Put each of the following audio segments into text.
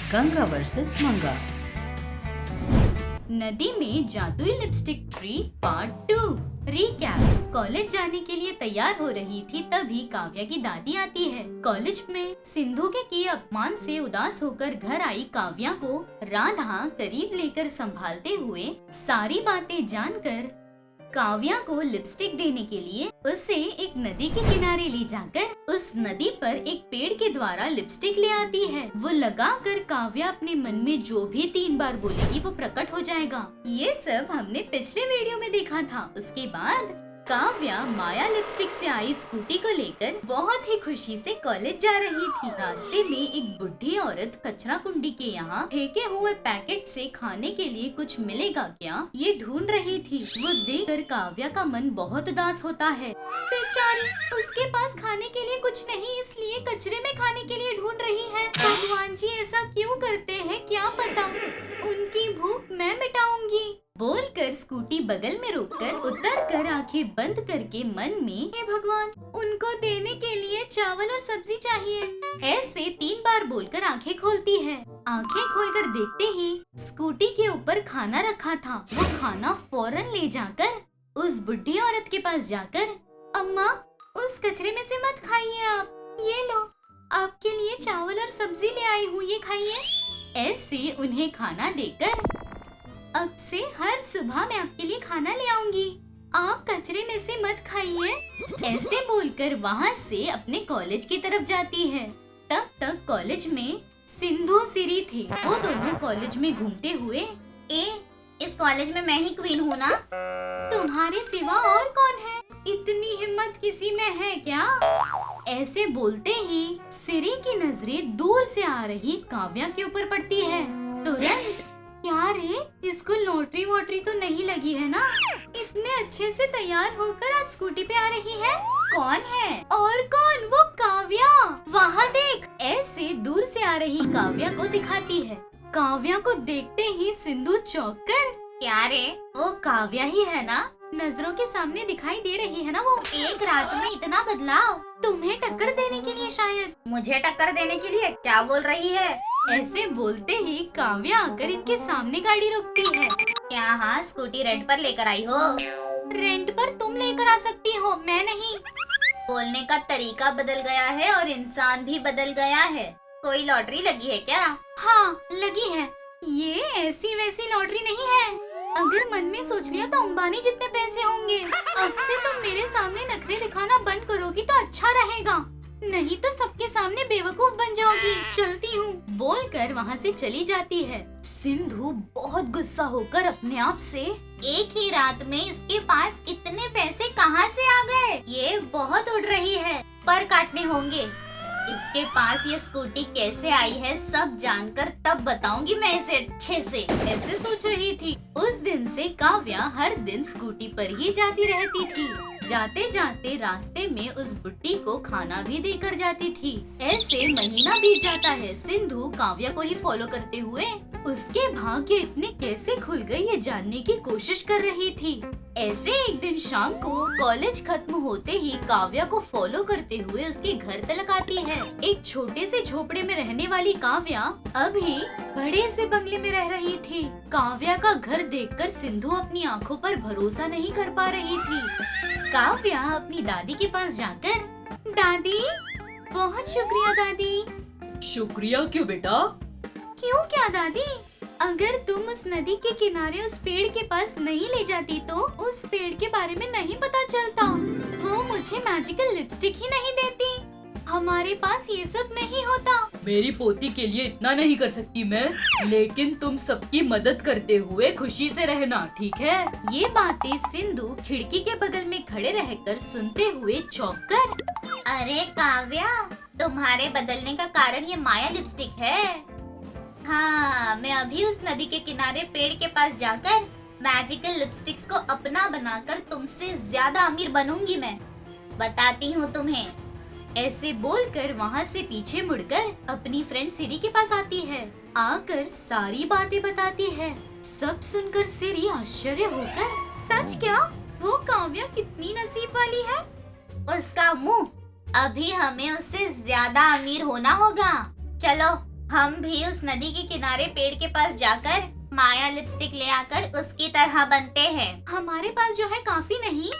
Ganga versus मंगा। नदी में जादुई lipstick tree part 2। Recap. College जाने के लिए तैयार हो रही थी तभी काव्या की दादी आती है। कॉलेज में सिंधु के किए अपमान से उदास होकर घर आई काव्या को राधा करीब लेकर संभालते हुए सारी बातें जानकर काव्या को लिपस्टिक देने के लिए उसे एक नदी के किनारे ले जाकर उस नदी पर एक पेड़ के द्वारा लिपस्टिक ले आती है। वो लगाकर काव्या अपने मन में जो भी 3 बार बोलेगी वो प्रकट हो जाएगा। ये सब हमने पिछले वीडियो में देखा था। उसके बाद काव्या माया लिपस्टिक से आई स्कूटी को लेकर बहुत ही खुशी से कॉलेज जा रही थी। रास्ते में एक बुढ़ी औरत कचरा कुंडी के यहाँ फेंके हुए पैकेट से खाने के लिए कुछ मिलेगा क्या ये ढूंढ रही थी। वो देखकर काव्या का मन बहुत उदास होता है। बेचारी, उसके पास खाने के लिए कुछ नहीं इसलिए कचरे में खाने के लिए ढूंढ रही है। भगवान जी ऐसा क्यों करते हैं क्या पता। उनकी भूख मैं मिटाऊंगी बोलकर स्कूटी बगल में रोककर उतरकर आंखें बंद करके मन में, हे भगवान, उनको देने के लिए चावल और सब्जी चाहिए, ऐसे 3 बार बोलकर आंखें खोलती है। आंखें खोलकर देखते ही स्कूटी के ऊपर खाना रखा था। वो खाना फौरन ले जाकर उस बुढ़ी औरत के पास जाकर, अम्मा, उस कचरे में से मत खाइए आप, ये लो, आपके लिए चावल और सब्जी ले आई हूँ, ये खाइए। ऐसे उन्हें खाना देकर, अब से हर सुबह मैं आपके लिए खाना ले आऊंगी, आप कचरे में से मत खाइए, ऐसे बोलकर वहाँ से अपने कॉलेज की तरफ जाती है। तब तक कॉलेज में सिंधु सिरी थे। वो दोनों कॉलेज में घूमते हुए, इस कॉलेज में मैं ही क्वीन हूँ ना? तुम्हारे सिवा और कौन है? इतनी हिम्मत किसी में है क्या? ऐसे बोलते ही सिरी की नजरें दूर से आ रही काव्या के ऊपर पड़ती है। तुरंत, क्या रे, इसको लॉटरी वॉटरी तो नहीं लगी है ना? इतने अच्छे से तैयार होकर आज स्कूटी पे आ रही है। कौन है? और कौन, वो काव्या। वहाँ देख, ऐसे दूर से आ रही काव्या को दिखाती है। काव्या को देखते ही सिंधु चौंक कर, क्या रे, वो काव्या ही है ना? नजरों के सामने दिखाई दे रही है ना वो? एक रात में इतना बदलाव? तुम्हें टक्कर देने के लिए शायद। मुझे टक्कर देने के लिए? क्या बोल रही है? ऐसे बोलते ही काव्या आकर इनके सामने गाड़ी रोकती है। क्या हाँ, स्कूटी रेंट पर लेकर आई हो? रेंट पर तुम लेकर आ सकती हो, मैं नहीं। बोलने का तरीका बदल गया है और इंसान भी बदल गया है। कोई लॉटरी लगी है क्या? हाँ, लगी है। ये ऐसी वैसी लॉटरी नहीं है। अगर मन में सोच लिया तो अंबानी जितने पैसे होंगे। अब से तुम मेरे सामने नखरे दिखाना बंद करोगी तो अच्छा रहेगा, नहीं तो सबके सामने बेवकूफ बन जाओगी। चलती हूँ बोलकर वहाँ से चली जाती है। सिंधु बहुत गुस्सा होकर अपने आप से, एक ही रात में इसके पास इतने पैसे कहाँ से आ गए? ये बहुत उड़ रही है, पर काटने होंगे। इसके पास ये स्कूटी कैसे आई है सब जानकर तब बताऊंगी मैं इसे अच्छे से। ऐसे सोच रही थी। उस दिन से काव्या हर दिन स्कूटी पर ही जाती रहती थी। जाते जाते रास्ते में उस बुड्ढी को खाना भी देकर जाती थी। ऐसे महीना बीत जाता है। सिंधु काव्या को ही फॉलो करते हुए उसके भाग्य इतने कैसे खुल गए ये जानने की कोशिश कर रही थी। ऐसे एक दिन शाम को कॉलेज खत्म होते ही काव्या को फॉलो करते हुए उसके घर तक आती है। एक छोटे से झोपड़े में रहने वाली काव्या अभी बड़े से बंगले में रह रही थी। काव्या का घर देखकर सिंधु अपनी आंखों पर भरोसा नहीं कर पा रही थी। काव्या अपनी दादी के पास जाकर, दादी, बहुत शुक्रिया दादी। शुक्रिया क्यों बेटा? क्यों क्या दादी? अगर तुम उस नदी के किनारे उस पेड़ के पास नहीं ले जाती तो उस पेड़ के बारे में नहीं पता चलता। वो मुझे मैजिकल लिपस्टिक ही नहीं देती। हमारे पास ये सब नहीं होता। मेरी पोती के लिए इतना नहीं कर सकती मैं, लेकिन तुम सबकी मदद करते हुए खुशी से रहना, ठीक है? ये बातें सिंधु खिड़की के बगल में खड़े रहकर सुनते हुए चौंक कर, अरे काव्या, तुम्हारे बदलने का कारण ये माया लिपस्टिक है। हाँ, मैं अभी उस नदी के किनारे पेड़ के पास जाकर मैजिकल लिपस्टिक्स को अपना बनाकर तुमसे ज्यादा अमीर बनूंगी मैं, बताती हूँ तुम्हें। ऐसे बोलकर वहाँ से पीछे मुड़कर अपनी फ्रेंड सिरी के पास आती है। आकर सारी बातें बताती है। सब सुनकर सिरी आश्चर्य होकर, सच क्या? वो काव्या कितनी नसीब वाली है। उसका मुंह, अभी हमें उससे ज्यादा अमीर होना होगा। चलो हम भी उस नदी के किनारे पेड़ के पास जाकर माया लिपस्टिक ले आकर उसकी तरह बनते हैं। हमारे पास जो है काफी नहीं।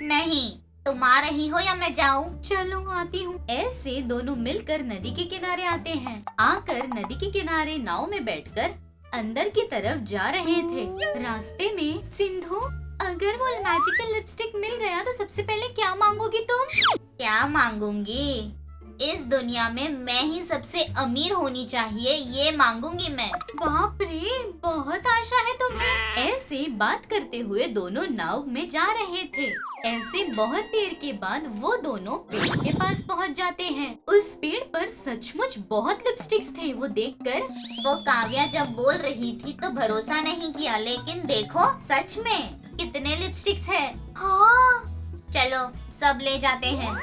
नहीं, तुम आ रही हो या मैं जाऊँ? चलो आती हूँ। ऐसे दोनों मिलकर नदी के किनारे आते हैं। आकर नदी के किनारे नाव में बैठकर अंदर की तरफ जा रहे थे। रास्ते में सिंधु, अगर वो मैजिकल लिपस्टिक मिल गया तो सबसे पहले क्या मांगोगी तुम? क्या मांगूंगी? इस दुनिया में मैं ही सबसे अमीर होनी चाहिए, ये मांगूंगी मैं। बाप रे, बहुत आशा है तुम्हें। ऐसे बात करते हुए दोनों नाव में जा रहे थे। ऐसे बहुत देर के बाद वो दोनों पेड़ के पास पहुंच जाते हैं। उस पेड़ पर सचमुच बहुत लिपस्टिक्स थे। वो देखकर वो काव्या जब बोल रही थी तो भरोसा नहीं किया, लेकिन देखो सच में कितने लिपस्टिक्स है। हाँ, चलो सब ले जाते हैं।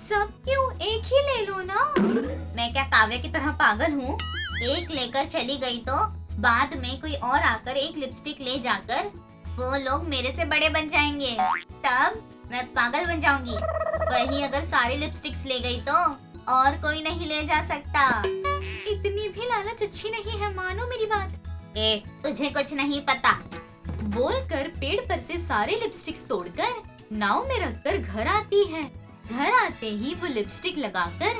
सब क्यों? एक ही ले लो ना। मैं क्या काव्या की तरह पागल हूँ? एक लेकर चली गई तो बाद में कोई और आकर एक लिपस्टिक ले जाकर वो लोग मेरे से बड़े बन जाएंगे, तब मैं पागल बन जाऊंगी। वही अगर सारी लिपस्टिक्स ले गई तो और कोई नहीं ले जा सकता। इतनी भी लालच अच्छी नहीं है, मानो मेरी बात। तुझे कुछ नहीं पता। बोलकर पेड़ पर से सारे लिपस्टिक्स तोड़कर नाव में रखकर घर आती है। घर आते ही वो लिपस्टिक लगाकर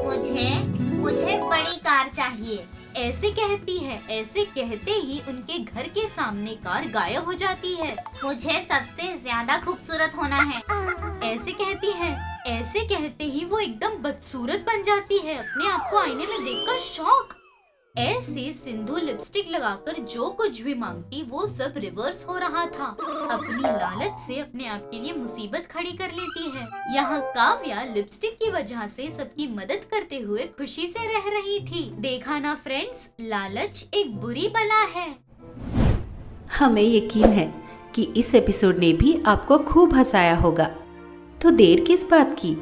मुझे बड़ी कार चाहिए, ऐसे कहती है। ऐसे कहते ही उनके घर के सामने कार गायब हो जाती है। मुझे सबसे ज्यादा खूबसूरत होना है, ऐसे कहती है। ऐसे कहते ही वो एकदम बदसूरत बन जाती है। अपने आप को आईने में देखकर शॉक। ऐसे सिंधु लिपस्टिक लगाकर जो कुछ भी मांगती वो सब रिवर्स हो रहा था। अपनी लालच से अपने आप के लिए मुसीबत खड़ी कर लेती है। यहाँ काव्या लिपस्टिक की वजह से सबकी मदद करते हुए खुशी से रह रही थी। देखा ना फ्रेंड्स, लालच एक बुरी बला है। हमें यकीन है कि इस एपिसोड ने भी आपको खूब हंसाया होगा। तो देर किस बात की,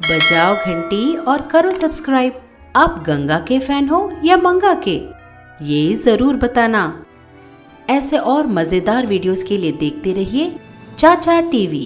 बजाओ घंटी और करो सब्सक्राइब। आप गंगा के फैन हो या मंगा के, ये जरूर बताना। ऐसे और मजेदार वीडियोस के लिए देखते रहिए चाचा टीवी।